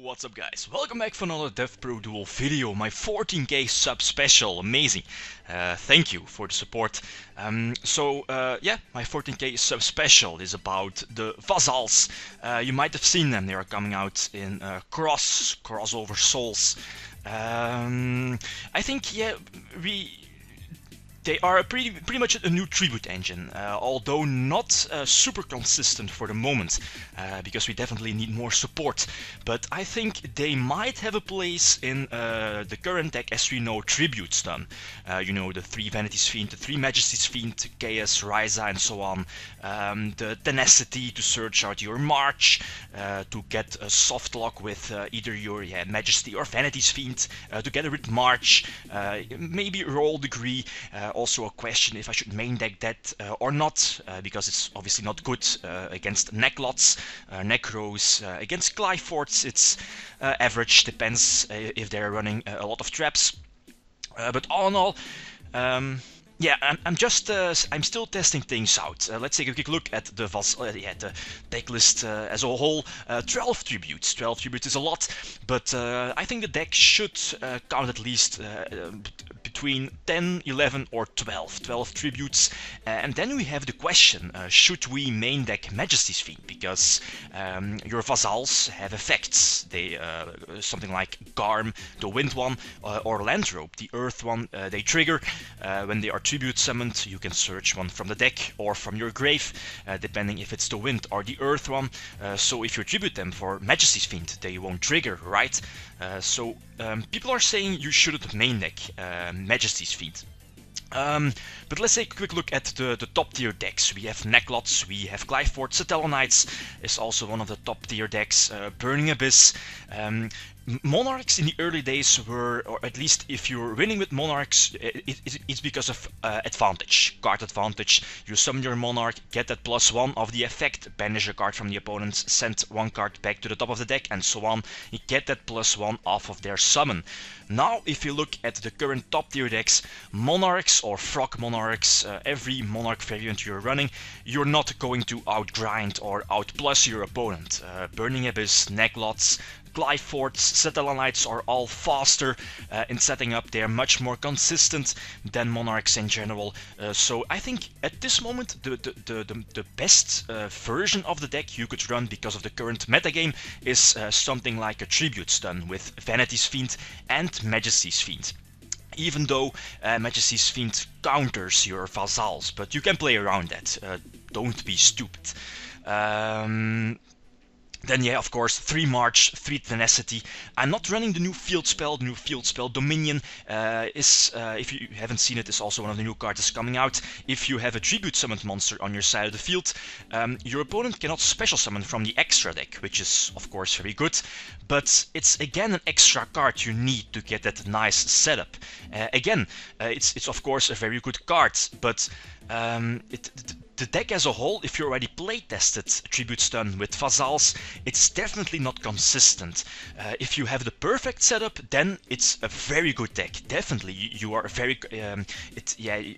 What's up guys, welcome back for another DevPro Duel video, my 14k sub special, amazing. Thank you for the support. Yeah, my 14k sub special is about the Vassals. You might have seen them, they are coming out in CROS, crossover souls. I think, yeah, they are pretty much a new tribute engine, although not super consistent for the moment, because we definitely need more support. But I think they might have a place in the current deck as we know tributes done. You know, the 3 Vanity's Fiend, the 3 Majesty's Fiend, Chaos, Ryza and so on. The tenacity to search out your March, to get a soft lock with either your Majesty or Vanity's Fiend, together with March, maybe Roll Degree. Also a question if I should main deck that or not, because it's obviously not good against Necklots, Necros, against Glyforts it's average, depends if they're running a lot of traps. But all in all, yeah, I'm still testing things out. Let's take a quick look at the the deck list as a whole. 12 tributes. 12 tributes is a lot, but I think the deck should count at least between 10, 11 or 12 tributes. And then we have the question, should we main deck Majesty's Fiend? Because your Vassals have effects. They something like Garm, the wind one, or Landrope, the earth one, they trigger when they are tribute summoned. You can search one from the deck or from your grave, depending if it's the wind or the earth one. So if you tribute them for Majesty's Fiend, they won't trigger, right? People are saying you shouldn't main deck Majesty's Fiend. But let's take a quick look at the top tier decks. We have Necklots, we have Glyfort, Satellanites is also one of the top tier decks, Burning Abyss. Monarchs in the early days were, or at least if you're winning with Monarchs, it's because of advantage, card advantage. You summon your Monarch, get that +1 of the effect, banish a card from the opponent, send one card back to the top of the deck, and so on. You get that +1 off of their summon. Now, if you look at the current top tier decks, Monarchs or Frog Monarchs, every Monarch variant you're running, you're not going to outgrind or outplus your opponent. Burning Abyss, Necklots, Glyforts, Satellanites are all faster in setting up. They're much more consistent than Monarchs in general. So I think at this moment the best version of the deck you could run because of the current metagame is something like a tribute stun with Vanity's Fiend and Majesty's Fiend. Even though Majesty's Fiend counters your Vassals, but you can play around that. Don't be stupid. Then yeah, of course, 3 March, 3 Tenacity. I'm not running the new field spell. The new field spell Dominion is, if you haven't seen it, is also one of the new cards that's coming out. If you have a tribute summoned monster on your side of the field, your opponent cannot special summon from the extra deck, which is of course very good, but it's again an extra card you need to get that nice setup. Again, it's of course a very good card, but the deck as a whole, if you already playtested Tribute Stun with Vassals, it's definitely not consistent. If you have the perfect setup, then it's a very good deck. Definitely, you are very,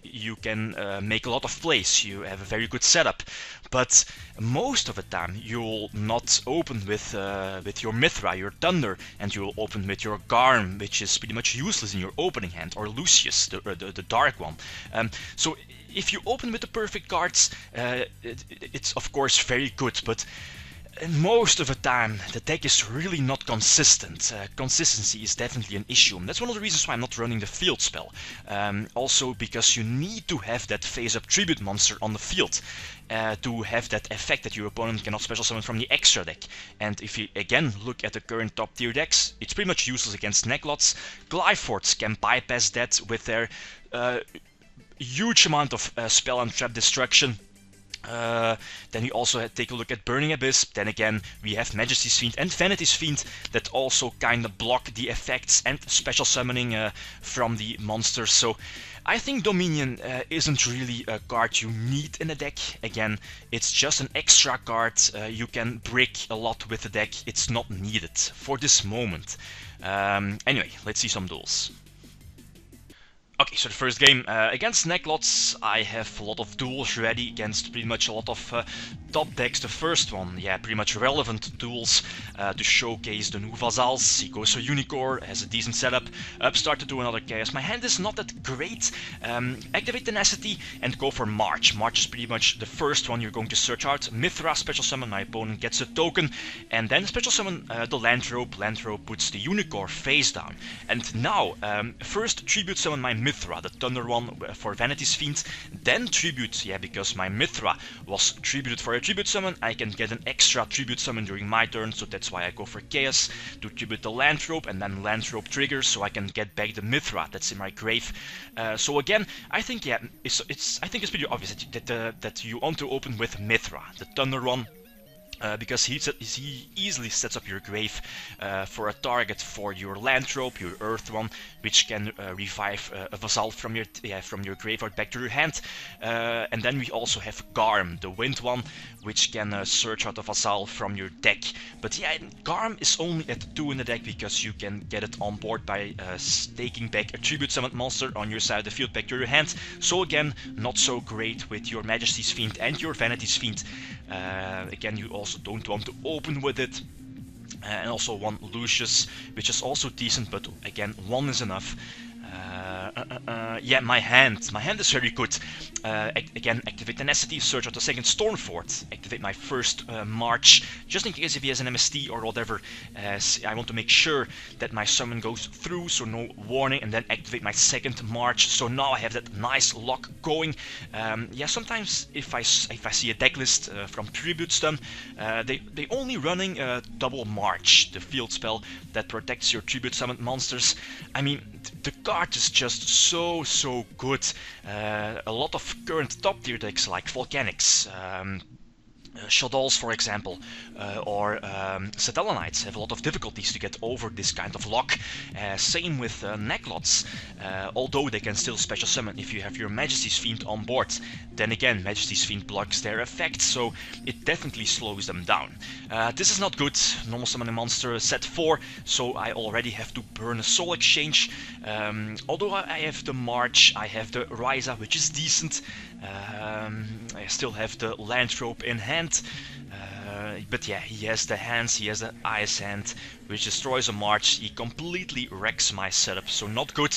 you can make a lot of plays. You have a very good setup, but most of the time you'll not open with your Mithra, your Thunder, and you'll open with your Garm, which is pretty much useless in your opening hand, or Lucius, the dark one. So if you open with the perfect cards, it's of course very good, but most of the time the deck is really not consistent. Consistency is definitely an issue, and that's one of the reasons why I'm not running the field spell. Also because you need to have that face-up tribute monster on the field to have that effect that your opponent cannot special summon from the extra deck. And if you again look at the current top tier decks, it's pretty much useless against Necklots. Glyforts can bypass that with their huge amount of spell and trap destruction. Then we also take a look at Burning Abyss. Then again, we have Majesty's Fiend and Vanity's Fiend that also kind of block the effects and special summoning from the monsters. So I think Dominion isn't really a card you need in a deck. Again, it's just an extra card. You can brick a lot with the deck. It's not needed for this moment. Anyway, let's see some duels. Okay, so the first game against Neclots, I have a lot of duels ready against pretty much a lot of top decks. The first one, yeah, pretty much relevant duels to showcase the new Vassals. He goes for Unicorn, has a decent setup, upstart to do another chaos. My hand is not that great. Activate Tenacity and go for March. March is pretty much the first one you're going to search out. Mithra special summon, my opponent gets a token, and then special summon the Landrobe. Landrobe puts the Unicorn face down. And now, first tribute summon my Mithra, the Thunder one for Vanity's Fiend, then tribute, yeah, because my Mithra was tributed for a tribute summon, I can get an extra tribute summon during my turn, so that's why I go for Chaos to tribute the Landrobe, and then Landrobe triggers, so I can get back the Mithra that's in my grave. So again, I think, yeah, I think it's pretty obvious that you want to open with Mithra, the Thunder one. Because he easily sets up your grave for a target for your Landrobe, your Earth one, which can revive a Vassal from your graveyard back to your hand. And then we also have Garm, the Wind one, which can search out a Vassal from your deck. But yeah, Garm is only at 2 in the deck because you can get it on board by taking back a Tribute Summoned monster on your side of the field back to your hand. So again, not so great with your Majesty's Fiend and your Vanity's Fiend. Again, you also don't want to open with it. And also one Lucius, which is also decent, but again, 1 is enough. Yeah, my hand is very good. Again, activate Tenacity, search out the second Stormfort, activate my first March, just in case if he has an MST or whatever. I want to make sure that my summon goes through, so no warning, and then activate my second March. So now I have that nice lock going. Yeah, sometimes if I see a deck list from Tribute Stun, they only running double March, the field spell that protects your Tribute Summoned monsters. I mean, the card is just so good. A lot of current top tier decks like Volcanics, Shadows, for example, or Satellanites have a lot of difficulties to get over this kind of lock. Same with Neclots, although they can still special summon if you have your Majesty's Fiend on board. Then again, Majesty's Fiend blocks their effect, so it definitely slows them down. This is not good. Normal summoning monster set 4, so I already have to burn a Soul Exchange. Although I have the March, I have the Ryza, which is decent. I still have the Landrobe in hand. But yeah, he has the hands, he has the Ice Hand, which destroys a March. He completely wrecks my setup, so not good.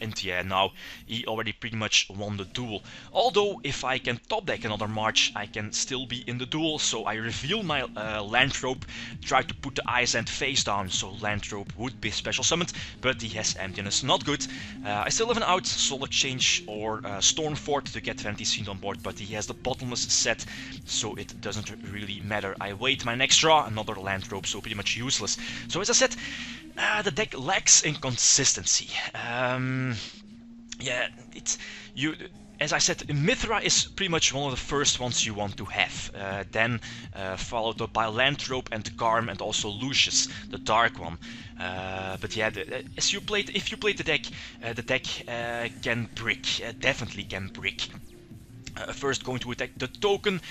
And yeah, now he already pretty much won the duel. Although, if I can top deck another March, I can still be in the duel. So I reveal my Landrobe, try to put the Ice Hand face down, so Landrobe would be special summoned, but he has Emptiness, not good. I still have an out, Soul Exchange or Stormfort to get Vanity's Fiend on board, but he has the Bottomless set, so it doesn't really matter. I wait my next draw, another Landrobe, so pretty much useless. So as I said, the deck lacks inconsistency. Yeah, as I said, Mithra is pretty much one of the first ones you want to have. Then followed up by Landrobe and Garm and also Lucius, the dark one. But yeah, if you play the deck can brick, definitely can brick. First going to attack the token,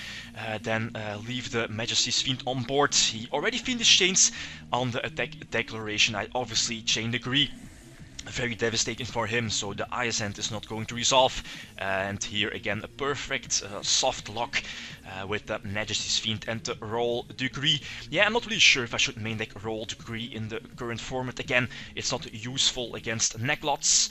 then leave the Majesty's Fiend on board. He already finished chains on the attack declaration. I obviously chain agree. Very devastating for him, so the Ice Hand is not going to resolve. And here again a perfect soft lock with the Majesty's Fiend and the Roll Degree. Yeah, I'm not really sure if I should main deck Roll Degree in the current format. Again, it's not useful against Neclots.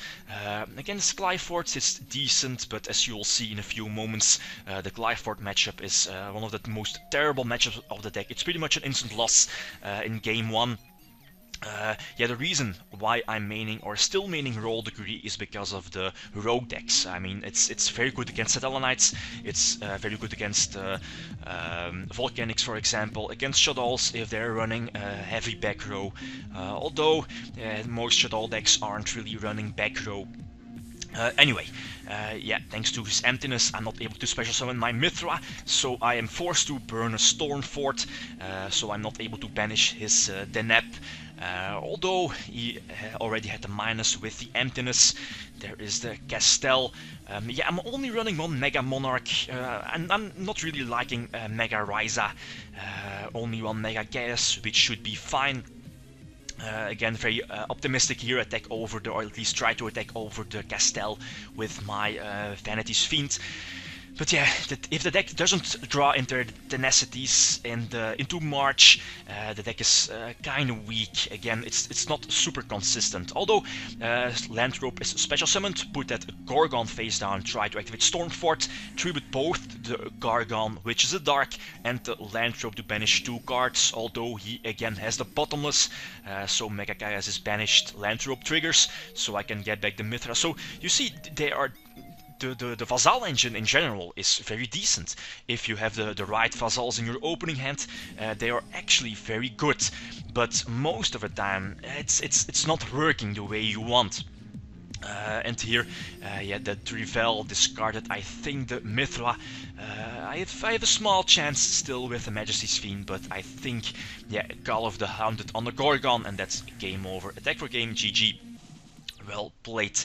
Against Glyforts it's decent, but as you will see in a few moments, the Glyfort matchup is one of the most terrible matchups of the deck. It's pretty much an instant loss in game 1. Yeah, the reason why I'm maining or still maining Roll Degree is because of the rogue decks. I mean, it's very good against Satellanites, it's very good against Volcanics, for example, against Shadows if they're running heavy back row, although most Shadow decks aren't really running back row. Anyway, yeah, thanks to his emptiness, I'm not able to special summon my Mithra, so I am forced to burn a Stormfort, so I'm not able to banish his Deneb. Although he already had the minus with the emptiness. There is the Castell. Yeah, I'm only running one Mega Monarch, and I'm not really liking Mega Ryza. Only one Mega Chaos, which should be fine. Again, very optimistic here, attack over the, or at least try to attack over the Castel with my Vanity's Fiend. But yeah, if the deck doesn't draw into the Tenacities and into March, the deck is kind of weak. Again, it's not super consistent. Although Landrope is special summoned, put that Gorgon face down, try to activate Stormfort, tribute both the Gargon, which is a dark, and the Landrope to banish 2 cards. Although he again has the Bottomless, so Mega Kaias is banished, Landrope triggers, so I can get back the Mithra. So you see, they are. The Vassal engine in general is very decent. If you have the right Vassals in your opening hand, they are actually very good. But most of the time, it's not working the way you want. And here, yeah, the Duel discarded, I think, the Mithra. I have a small chance still with the Majesty's Fiend, but I think, yeah, Call of the Hounded on the Gorgon, and that's game over. Attack for game, GG. Well played.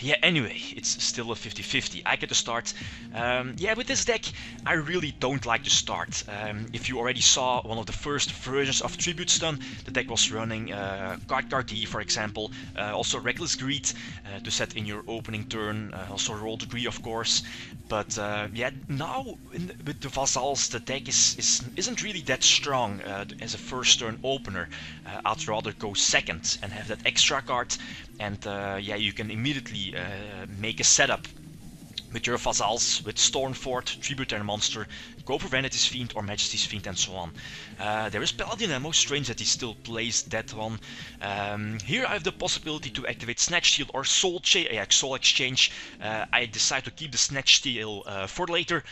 Yeah, anyway, it's still a 50-50. I get to start. Yeah, with this deck, I really don't like to start. If you already saw one of the first versions of Tribute Stun, the deck was running Card for example, also Reckless Greed to set in your opening turn, also Roll Degree, of course. But yeah, now with the Vassals, the deck isn't really that strong as a first turn opener. I'd rather go second and have that extra card, and yeah, you can immediately make a setup with your Vassals, with Stormfort, Tributary Monster, go for Vanity's Fiend or Majesty's Fiend, and so on. There is Paladin, and most strange that he still plays that one. Here I have the possibility to activate Snatch Steal or Soul Exchange. I decide to keep the Snatch Steal for later.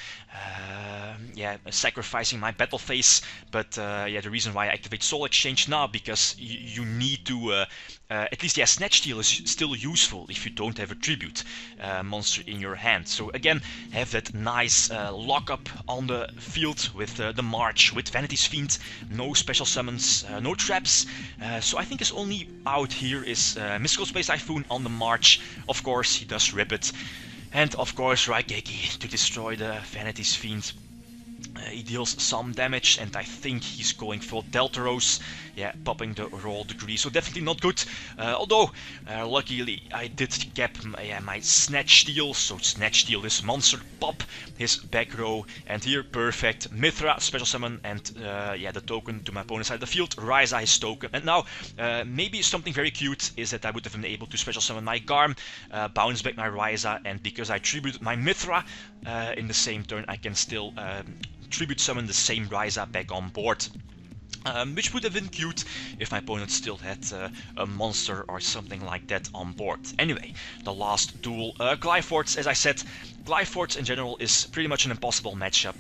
Yeah, sacrificing my battle phase, but yeah, the reason why I activate Soul Exchange now, because you need to at least, yeah, Snatch Steal is still useful if you don't have a tribute monster in your hand. So again, have that nice lockup on the field with the March, with Vanity's Fiend, no special summons, no traps. So I think his only out here is Mystical Space Typhoon on the March. Of course, he does rip it. And of course, Raigeki to destroy the Vanity's Fiend. He deals some damage, and I think he's going for Deltaros, yeah, popping the Roll Degree, so definitely not good. Although, luckily, I did get my Snatch Steal, so Snatch Steal is monster, pop his back row, and here, perfect, Mithra, special summon, and yeah, the token to my opponent's side of the field, Ryza his token. And now, maybe something very cute is that I would have been able to special summon my Garm, bounce back my Ryza, and because I tributed my Mithra in the same turn, I can still tribute summon the same Ryza back on board. Which would have been cute if my opponent still had a monster or something like that on board. Anyway, the last duel, Glyforts, as I said, Glyforts in general is pretty much an impossible matchup.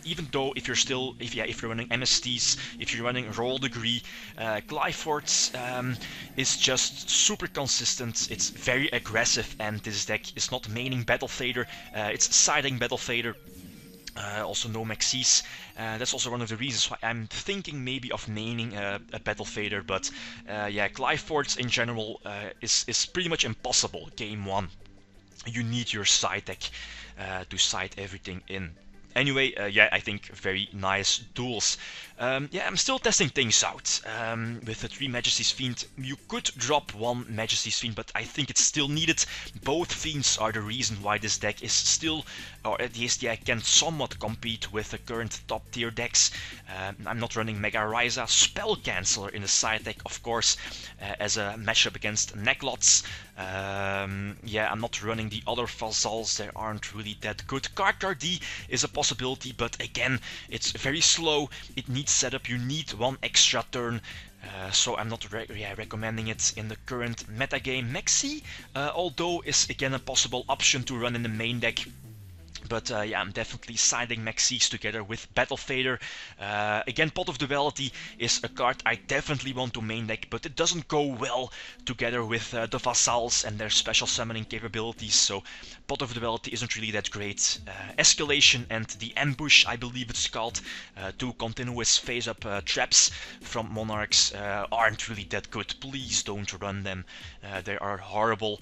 Even though if you're running MSTs, if you're running Roll Degree, Glyforts is just super consistent. It's very aggressive, and this deck is not maining Battle Fader, it's siding Battle Fader. Also no Maxis. That's also one of the reasons why I'm thinking maybe of maining a Battle Fader, but yeah, Glyforts in general is pretty much impossible game one. You need your side deck to side everything in. Anyway, yeah, I think very nice duels. Yeah, I'm still testing things out. With the 3 Majesty's Fiend, you could drop 1 Majesty's Fiend, but I think it's still needed. Both Fiends are the reason why this deck is still, or at least, yeah, can somewhat compete with the current top tier decks. I'm not running Mega Ryza, Spell Canceller in the side deck, of course, as a matchup against Necklots. Yeah, I'm not running the other Vassals, they aren't really that good. Card D is a possibility, but again, it's very slow, it needs setup, you need 1 extra turn, so I'm not recommending it in the current metagame. Maxi, although, is again a possible option to run in the main deck. But yeah, I'm definitely siding Maxis together with Battle Fader. Again, Pot of Duality is a card I definitely want to main deck, but it doesn't go well together with the Vassals and their special summoning capabilities, so Pot of Duality isn't really that great. Escalation and the Ambush, I believe it's called, 2 continuous phase-up traps from Monarchs aren't really that good. Please don't run them, they are horrible.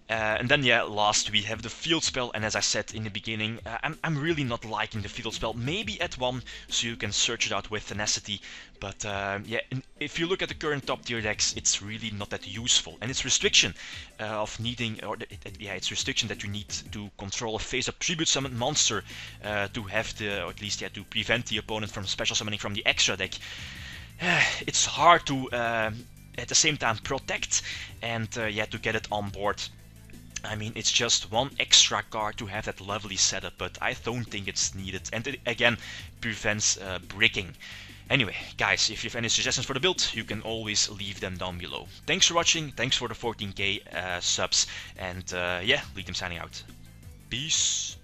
And then yeah, last we have the field spell, and as I said in the beginning, I'm really not liking the field spell. Maybe at 1, so you can search it out with tenacity, but yeah, if you look at the current top tier decks, it's really not that useful. And it's restriction of needing, or yeah, it's restriction that you need to control a face-up tribute summoned monster to have the, or at least yeah, to prevent the opponent from special summoning from the extra deck. It's hard to at the same time protect and yeah, to get it on board. I mean, it's just one extra card to have that lovely setup, but I don't think it's needed. And it, again, prevents bricking. Anyway, guys, if you have any suggestions for the build, you can always leave them down below. Thanks for watching, thanks for the 14k subs, and yeah, Liam signing out. Peace.